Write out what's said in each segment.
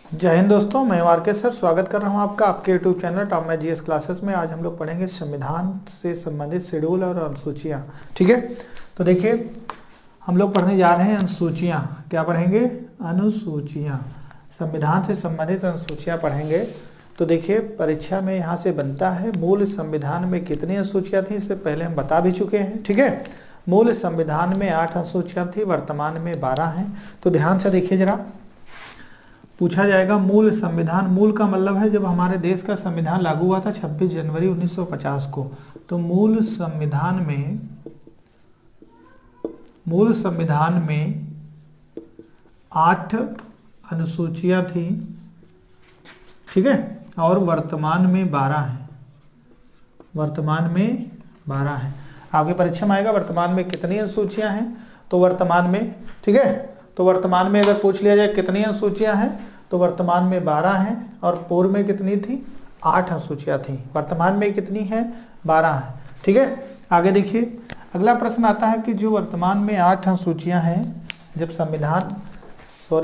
जय हिंद दोस्तों, मैं आर.के. सर स्वागत कर रहा हूं आपका आपके YouTube channel top math GS classes में। आज हम लोग पढ़ेंगे संविधान से संबंधित शेड्यूल और अनुसूचियां। ठीक है, तो देखिए हम लोग पढ़ने जा रहे हैं अनुसूचियां। क्या पढ़ेंगे? अनुसूचियां। संविधान से संबंधित अनुसूचियां पढ़ेंगे। तो देखिए परीक्षा में यहाँ से बनता है मूल संविधान में कितनी अनुसूचियां थी, इससे पहले हम बता भी चुके हैं। ठीक है, मूल संविधान में 8 अनुसूचियां थी, वर्तमान में 12 हैं। तो ध्यान से देखिए जरा, पूछा जाएगा मूल संविधान। मूल का मतलब है जब हमारे देश का संविधान लागू हुआ था 26 जनवरी 1950 को। तो मूल संविधान में 8 अनुसूचियां थी। ठीक है, और वर्तमान में 12 है। वर्तमान में 12 है। आपकी परीक्षा में आएगा वर्तमान में कितनी अनुसूचियां हैं, तो वर्तमान में, ठीक है, तो वर्तमान में अगर पूछ लिया जाए कितनी अनुसूचियां हैं, तो वर्तमान में 12 हैं। और पूर्व में कितनी थी? 8 अनुसूचियां थी। वर्तमान में कितनी है? 12 है। ठीक है, आगे देखिए अगला प्रश्न आता है कि जो वर्तमान में 8 अनुसूचियां हैं, जब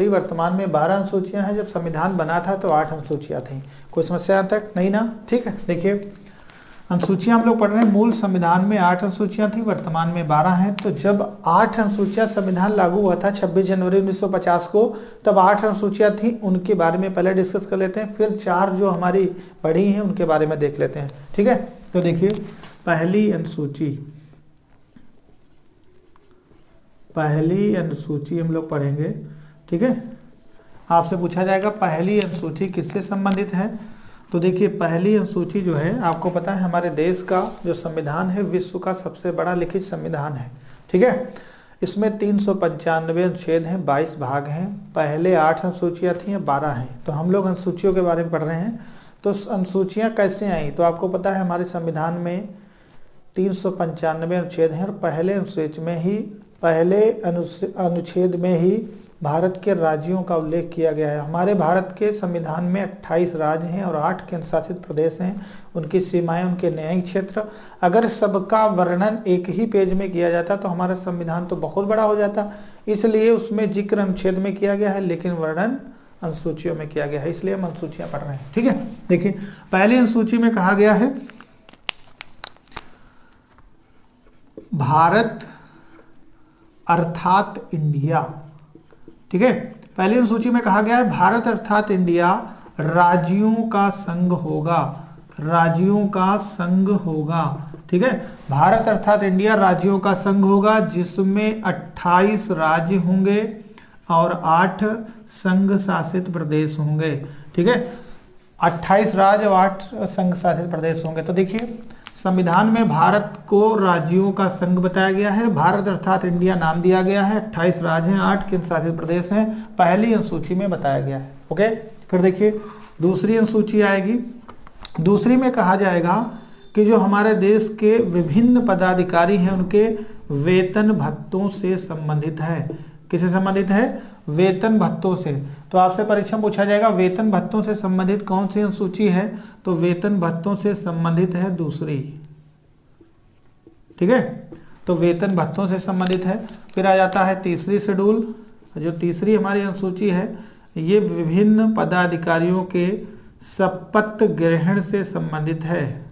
वर्तमान में 12 अनुसूचियां हैं, जब संविधान बना था तो 8 अनुसूचियां थी। कोई समस्या तक नहीं ना? ठीक है, देखिए अनुसूचियां हम लोग पढ़ रहे हैं। मूल संविधान में 8 अनुसूचियां थी, वर्तमान में 12 हैं। तो जब 8 अनुसूचियां संविधान लागू हुआ था 26 जनवरी 1950 को, तब 8 अनुसूचियां थी, उनके बारे में पहले डिस्कस कर लेते हैं, फिर 4 जो हमारी बढ़ी हैं उनके बारे में देख लेते हैं। ठीक है, तो देखिए पहली अनुसूची हम लोग पढ़ेंगे। ठीक है, आपसे पूछा जाएगा पहली अनुसूची किससे संबंधित है। तो देखिए पहली अनुसूची जो है, आपको पता है हमारे देश का जो संविधान है विश्व का सबसे बड़ा लिखित संविधान है। ठीक है, इसमें 395 अनुच्छेद हैं, 22 भाग हैं। पहले 8 अनुसूचियां थी, 12 हैं। तो हम लोग अनुसूचियों के बारे में पढ़ रहे हैं। तो अनुसूचियां कैसे आई, तो आपको पता है हमारे संविधान में 395 अनुच्छेद हैं, और पहले अनुच्छेद में ही भारत के राज्यों का उल्लेख किया गया है। हमारे भारत के संविधान में 28 राज्य हैं और 8 केंद्र शासित प्रदेश हैं। उनकी सीमाएं, उनके न्यायिक क्षेत्र, अगर सबका वर्णन एक ही पेज में किया जाता तो हमारा संविधान तो बहुत बड़ा हो जाता। इसलिए उसमें जिक्र अनुच्छेद में किया गया है, लेकिन वर्णन अनुसूचियों में किया गया है। इसलिए हम अनुसूचियां पढ़ रहे हैं। ठीक है, देखिए पहली अनुसूची में कहा गया है भारत अर्थात इंडिया। ठीक है, पहली अनुसूची में कहा गया है भारत अर्थात इंडिया राज्यों का संघ होगा। राज्यों का संघ होगा। ठीक है, भारत अर्थात इंडिया राज्यों का संघ होगा, जिसमें 28 राज्य होंगे और 8 संघ शासित प्रदेश होंगे। ठीक है, 28 राज्य और 8 संघ शासित प्रदेश होंगे। तो देखिए संविधान में भारत को राज्यों का संघ बताया गया है, भारत अर्थात इंडिया नाम दिया गया है, 28 राज्य हैं, 8 केंद्र शासित प्रदेश हैं, पहली अनुसूची में बताया गया है। ओके, फिर देखिए दूसरी अनुसूची आएगी। दूसरी में कहा जाएगा कि जो हमारे देश के विभिन्न पदाधिकारी हैं उनके वेतन भत्तों से संबंधित है। किससे संबंधित है? वेतन भत्तों से। तो आपसे परीक्षा में पूछा जाएगा वेतन भत्तों से संबंधित कौन सी अनुसूची है, तो वेतन भत्तों से संबंधित है दूसरी। ठीक है, तो वेतन भत्तों से संबंधित है। फिर आ जाता है तीसरी शेड्यूल। जो तीसरी हमारी अनुसूची है, ये विभिन्न पदाधिकारियों के शपथ ग्रहण से संबंधित है।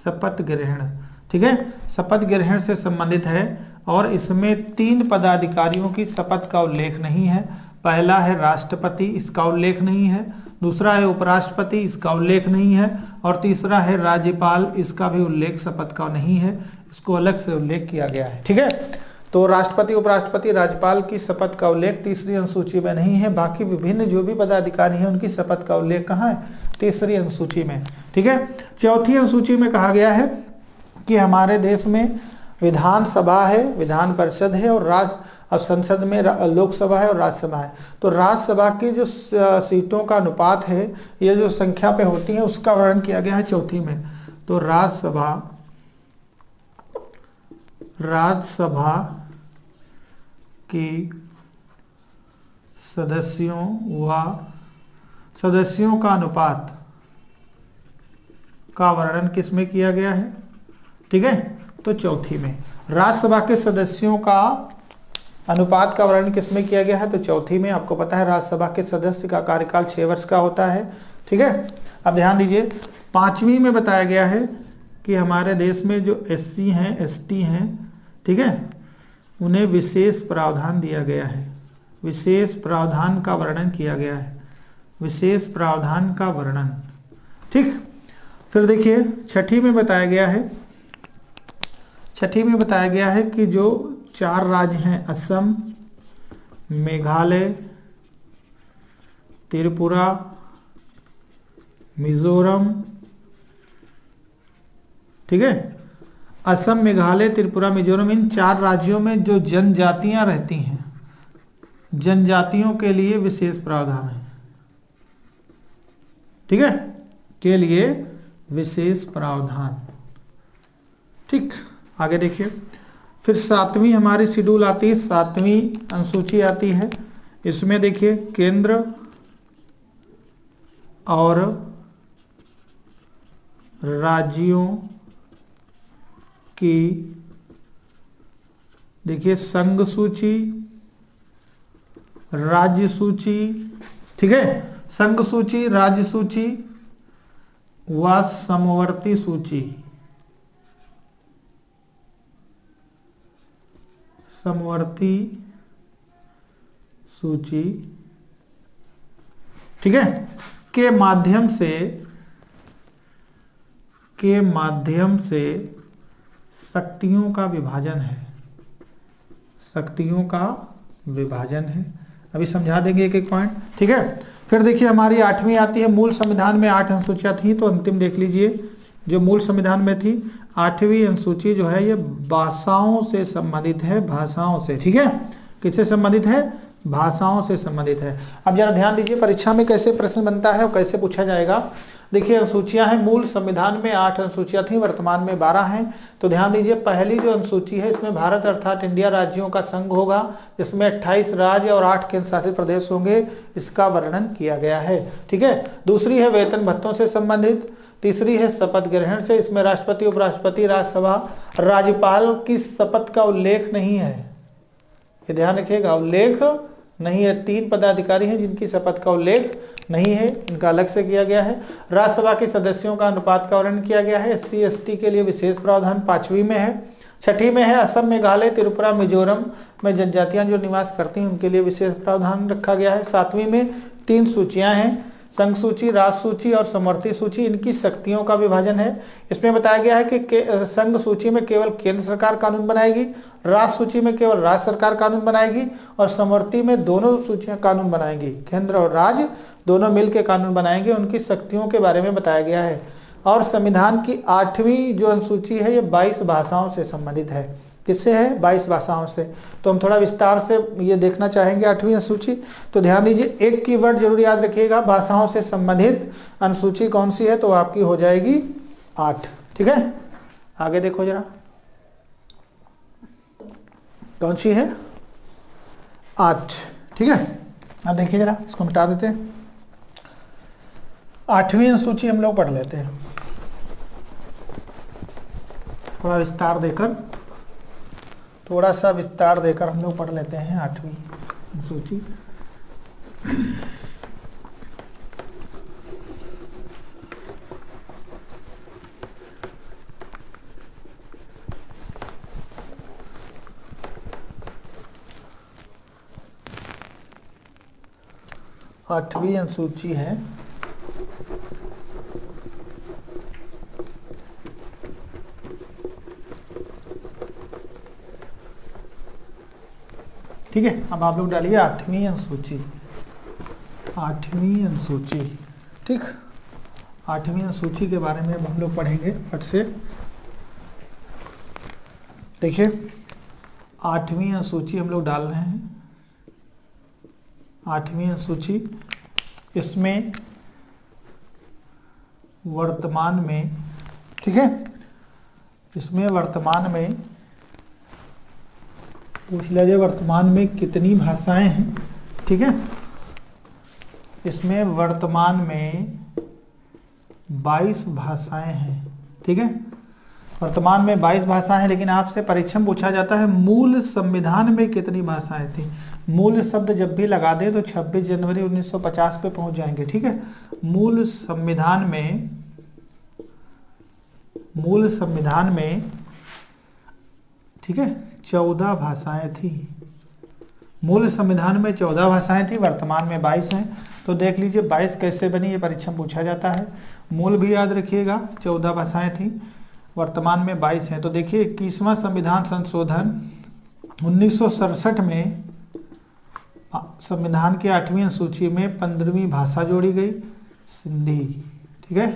शपथ ग्रहण, ठीक है, शपथ ग्रहण से संबंधित है। और इसमें 3 पदाधिकारियों की शपथ का उल्लेख नहीं है। पहला है राष्ट्रपति, इसका उल्लेख नहीं है। दूसरा है उपराष्ट्रपति, इसका उल्लेख नहीं है। और तीसरा है राज्यपाल, इसका भी उल्लेख शपथ का नहीं है, इसको अलग से उल्लेख किया गया है। ठीक है, तो राष्ट्रपति, उपराष्ट्रपति, राज्यपाल की शपथ का उल्लेख तीसरी अनुसूची में नहीं है। बाकी विभिन्न जो भी पदाधिकारी हैं उनकी शपथ का उल्लेख कहाँ है? तीसरी अनुसूची में। ठीक है, चौथी अनुसूची में कहा गया है कि हमारे देश में विधानसभा है, विधान परिषद है, और संसद में लोकसभा है और राज्यसभा है। तो राज्यसभा की जो सीटों का अनुपात है, ये जो संख्या पे होती है, उसका वर्णन किया गया है चौथी में। तो राज्यसभा की सदस्यों का अनुपात का वर्णन किसमें किया गया है? ठीक है, तो चौथी में। राज्यसभा के सदस्यों का अनुपात का वर्णन किसमें किया गया है? तो चौथी में। आपको पता है राज्यसभा के सदस्य का कार्यकाल 6 वर्ष का होता है। ठीक है, अब ध्यान दीजिए, 5वीं में बताया गया है कि हमारे देश में जो SC हैं, ST हैं, ठीक है, उन्हें विशेष प्रावधान दिया गया है। विशेष प्रावधान का वर्णन किया गया है, विशेष प्रावधान का वर्णन। ठीक, फिर देखिए छठी में बताया गया है, छठी में बताया गया है कि जो 4 राज्य हैं, असम, मेघालय, त्रिपुरा, मिजोरम, ठीक है, असम, मेघालय, त्रिपुरा, मिजोरम, इन 4 राज्यों में जो जनजातियां रहती हैं, जनजातियों के लिए विशेष प्रावधान है। ठीक है, के लिए विशेष प्रावधान। ठीक, आगे देखिए, फिर 7वीं हमारी शेड्यूल आती है, 7वीं अनुसूची आती है। इसमें देखिए केंद्र और राज्यों की, देखिए संघ सूची, राज्य सूची, ठीक है, संघ सूची, राज्य सूची व समवर्ती सूची, समवर्ती सूची, ठीक है, के माध्यम से शक्तियों का विभाजन है, शक्तियों का विभाजन है। अभी समझा देंगे एक एक पॉइंट। ठीक है, फिर देखिए हमारी 8वीं आती है। मूल संविधान में 8 अनुसूचियां थी, तो अंतिम देख लीजिए जो मूल संविधान में थी। 8वीं अनुसूची जो है ये भाषाओं से संबंधित है, भाषाओं से। ठीक है, किससे संबंधित है? भाषाओं से संबंधित है। अब जरा ध्यान दीजिए परीक्षा में कैसे प्रश्न बनता है और कैसे पूछा जाएगा। देखिए अनुसूचियां हैं, मूल संविधान में 8 अनुसूचियां थी, वर्तमान में 12 हैं। तो ध्यान दीजिए पहली जो अनुसूची है इसमें भारत अर्थात इंडिया राज्यों का संघ होगा, इसमें 28 राज्य और 8 केंद्र शासित प्रदेश होंगे, इसका वर्णन किया गया है। ठीक है, दूसरी है वेतन भत्तों से संबंधित, तीसरी है शपथ ग्रहण से, इसमें राष्ट्रपति, उपराष्ट्रपति, राज्यसभा, राज्यपाल की शपथ का उल्लेख नहीं है, ये ध्यान रखिएगा, उल्लेख नहीं है। 3 पदाधिकारी हैं जिनकी शपथ का उल्लेख नहीं है, इनका अलग से किया गया है। राज्यसभा के सदस्यों का अनुपात का वर्णन किया गया है। SC ST के लिए विशेष प्रावधान 5वीं में है। 6ठी में है असम, मेघालय, त्रिपुरा, मिजोरम में जनजातियां जो निवास करती हैं उनके लिए विशेष प्रावधान रखा गया है। 7वीं में 3 सूचियां हैं, संघ सूची, राज्य सूची और समवर्ती सूची, इनकी शक्तियों का विभाजन है। इसमें बताया गया है कि संघ सूची में केवल केंद्र सरकार कानून बनाएगी, राज्य सूची में केवल राज्य सरकार कानून बनाएगी और समवर्ती में दोनों सूचियां कानून बनाएंगी, केंद्र और राज्य दोनों मिलकर कानून बनाएंगे। उनकी शक्तियों के बारे में बताया गया है। और संविधान की 8वीं जो अनुसूची है ये 22 भाषाओं से संबंधित है। किससे है? 22 भाषाओं से। तो हम थोड़ा विस्तार से ये देखना चाहेंगे 8वीं अनुसूची। तो ध्यान दीजिए, एक कीवर्ड जरूर याद रखिएगा, भाषाओं से संबंधित अनुसूची कौन सी है? तो आपकी हो जाएगी 8। ठीक है, आगे देखो जरा, कौन सी है? 8। ठीक है, अब देखिए जरा, इसको मिटा देते हैं। 8वीं अनुसूची हम लोग पढ़ लेते हैं थोड़ा विस्तार देकर, थोड़ा सा विस्तार देकर हम लोग पढ़ लेते हैं 8वीं अनुसूची। आठवीं अनुसूची है ठीक है। अब आप लोग डालिए 8वीं अनुसूची, 8वीं अनुसूची। ठीक, 8वीं अनुसूची के बारे में अब हम लोग पढ़ेंगे फट से। देखिए 8वीं अनुसूची हम लोग डाल रहे हैं, 8वीं अनुसूची। इसमें वर्तमान में, ठीक है, इसमें वर्तमान में पूछ लिया जाए वर्तमान में कितनी भाषाएं हैं। ठीक है, इसमें वर्तमान में 22 भाषाएं हैं। ठीक है, वर्तमान में 22 भाषाएं, लेकिन आपसे परीक्षा में पूछा जाता है मूल संविधान में कितनी भाषाएं थी। मूल शब्द जब भी लगा दे तो 26 जनवरी 1950 पे पहुंच जाएंगे, ठीक है। मूल संविधान में ठीक है 14 भाषाएं थी। मूल संविधान में 14 भाषाएं थी, वर्तमान में 22 हैं। तो देख लीजिए 22 कैसे बनी, ये परीक्षा में पूछा जाता है। मूल भी याद रखिएगा, 14 भाषाएं थी, वर्तमान में 22 हैं। तो देखिए 21वां संविधान संशोधन 1967 में संविधान के 8वीं अनुसूची में 15वीं भाषा जोड़ी गई, सिंधी, ठीक है।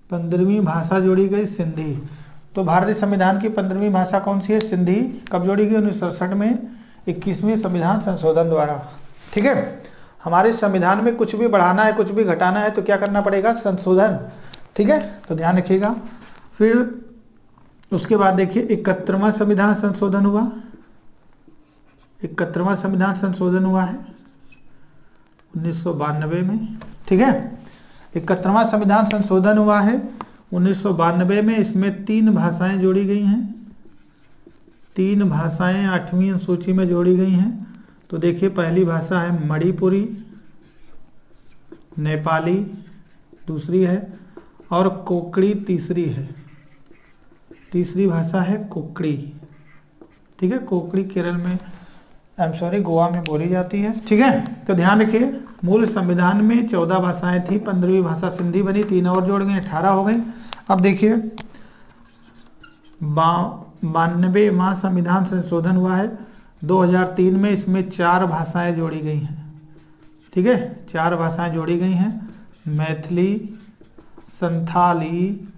15वीं भाषा जोड़ी गई, सिंधी। तो भारतीय संविधान की 15वीं भाषा कौन सी है? सिंधी। कब जोड़ी गई? 1967 में 21वें संविधान संशोधन द्वारा, ठीक है। हमारे संविधान में कुछ भी बढ़ाना है, कुछ भी घटाना है तो क्या करना पड़ेगा? संशोधन, ठीक है। तो ध्यान रखिएगा। फिर उसके बाद देखिए 71वां संविधान संशोधन हुआ, 71वां संविधान संशोधन हुआ है 1992 में, ठीक है। 71वां संविधान संशोधन हुआ है 1992 में। इसमें 3 भाषाएं जोड़ी गई हैं, 3 भाषाएं 8वीं अनुसूची में जोड़ी गई हैं। तो देखिए पहली भाषा है मणिपुरी, नेपाली दूसरी है, और कोकड़ी तीसरी है। तीसरी भाषा है कोकड़ी, ठीक है। कोकड़ी केरल में, गोवा में बोली जाती है, ठीक है। तो ध्यान रखिए मूल संविधान में 14 भाषाएं थी, 15वीं भाषा सिंधी बनी, 3 और जोड़ गए, 18 हो गई। अब देखिए 92वां संविधान संशोधन हुआ है 2003 में। इसमें 4 भाषाएं जोड़ी गई हैं, ठीक है। 4 भाषाएं जोड़ी गई हैं, मैथिली, संथाली,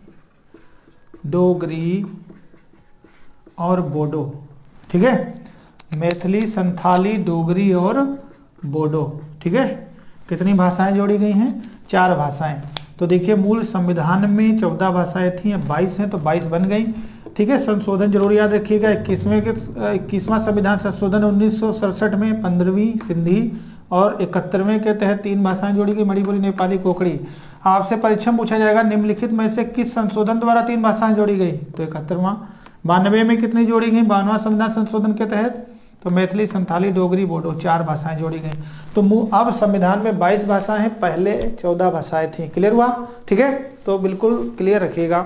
डोगरी और बोडो, ठीक है। मैथिली, संथाली, डोगरी और बोडो, ठीक है। कितनी भाषाएं जोड़ी गई हैं? 4 भाषाएं। तो देखिए मूल संविधान में 14 भाषाएं थी, अब 22 हैं तो 22 बन गई, ठीक है। संशोधन जरूर याद रखिएगा। 21वां संविधान संशोधन 1967 में 15वीं सिंधी और 71वें के तहत 3 भाषाएं जोड़ी गई, मणिपुरी, नेपाली, कोकड़ी। आपसे परीक्षा में पूछा जाएगा निम्नलिखित में से किस संशोधन द्वारा 3 भाषाएं जोड़ी गई? तो 71वां। 92 में कितनी जोड़ी गई? 92वां संविधान संशोधन के तहत तो मैथिली, संथाली, डोगरी, बोडो 4 भाषाएं जोड़ी गई। तो अब संविधान में 22 भाषाएं हैं, पहले 14 भाषाएं थी। क्लियर हुआ? ठीक है, तो बिल्कुल क्लियर रखिएगा।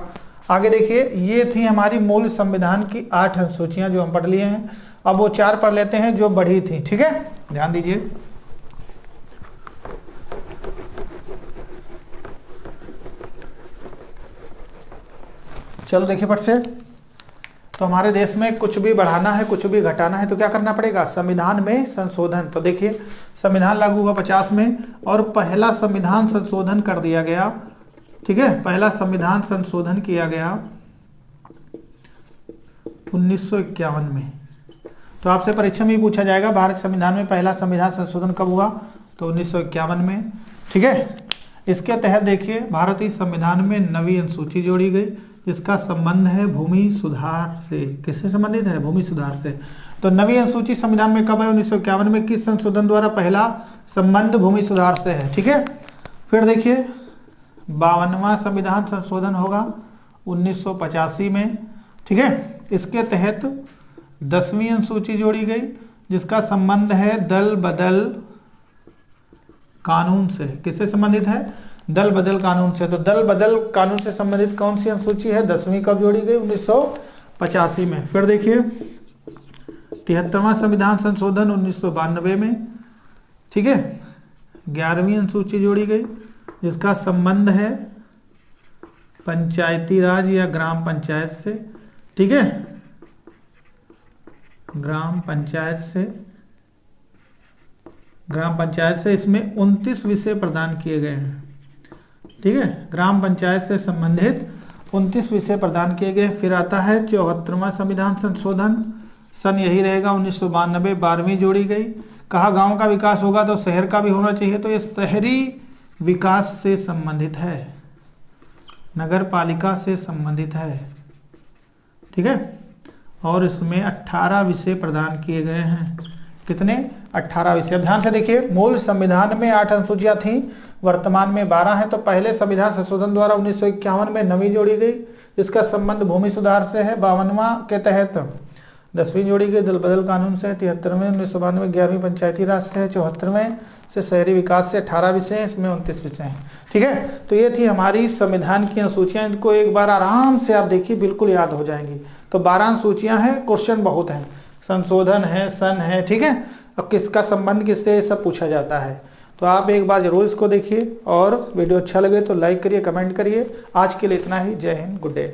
आगे देखिए, ये थी हमारी मूल संविधान की 8 अनुसूचियां जो हम पढ़ लिए हैं। अब वो 4 पढ़ लेते हैं जो बढ़ी थी, ठीक है, ध्यान दीजिए। चलो देखिए फट से। तो हमारे देश में कुछ भी बढ़ाना है, कुछ भी घटाना है तो क्या करना पड़ेगा? संविधान में संशोधन। तो देखिए संविधान लागू हुआ 50 में और पहला संविधान संशोधन कर दिया गया, ठीक है। पहला संविधान संशोधन किया गया 1951 में। तो आपसे परीक्षा में भी पूछा जाएगा भारत संविधान में पहला संविधान संशोधन कब हुआ? तो 1951 में, ठीक है। इसके तहत देखिए भारतीय संविधान में नवी अनुसूची जोड़ी गई जिसका संबंध है भूमि सुधार से। किससे संबंधित है? भूमि सुधार से। तो नवी अनुसूची संविधान में कब है? 1951 में। किस संशोधन द्वारा? पहला संबंध भूमि सुधार से है, ठीक है। फिर देखिए 52वां संविधान संशोधन होगा 1985 में, ठीक है। इसके तहत 10वीं अनुसूची जोड़ी गई जिसका संबंध है दल बदल कानून से। किससे संबंधित है? दल बदल कानून से। तो दल बदल कानून से संबंधित कौन सी अनुसूची है? 10वीं। कब जोड़ी गई? 1985 में। फिर देखिए 73वां संविधान संशोधन 1992 में, ठीक है। 11वीं अनुसूची जोड़ी गई जिसका संबंध है पंचायती राज या ग्राम पंचायत से, ठीक है, ग्राम पंचायत से। ग्राम पंचायत से इसमें 29 विषय प्रदान किए गए हैं, ठीक है। ग्राम पंचायत से संबंधित 29 विषय प्रदान किए गए। फिर आता है 74वां संविधान संशोधन, सन यही रहेगा 1992। 12वीं जोड़ी गई। कहा गांव का विकास होगा तो शहर का भी होना चाहिए, तो ये शहरी विकास से संबंधित है, नगर पालिका से संबंधित है, ठीक है। और इसमें 18 विषय प्रदान किए गए हैं। कितने? 18 विषय। ध्यान से देखिए, मूल संविधान में 8 अनुसूचियां थी, वर्तमान में 12 है। तो पहले संविधान संशोधन द्वारा 1951 में नवी जोड़ी गई इसका संबंध भूमि सुधार से है। 52वां के तहत 10वीं जोड़ी के दल बदल कानून से, 73वें 1992 11वीं पंचायती राज से, 74वें से शहरी विकास से 18 विषय हैं, इसमें 29 विषय हैं। ठीक है, तो ये थी हमारी संविधान की अनुसूचियां। इनको एक बार आराम से आप देखिए, बिल्कुल याद हो जाएंगी। तो 12 अनुसूचियां हैं, क्वेश्चन बहुत हैं, संशोधन है, सन है, ठीक है, अब किसका संबंध किससे, सब पूछा जाता है। तो आप एक बार जरूर इसको देखिए, और वीडियो अच्छा लगे तो लाइक करिए, कमेंट करिए। आज के लिए इतना ही। जय हिंद, गुड डे।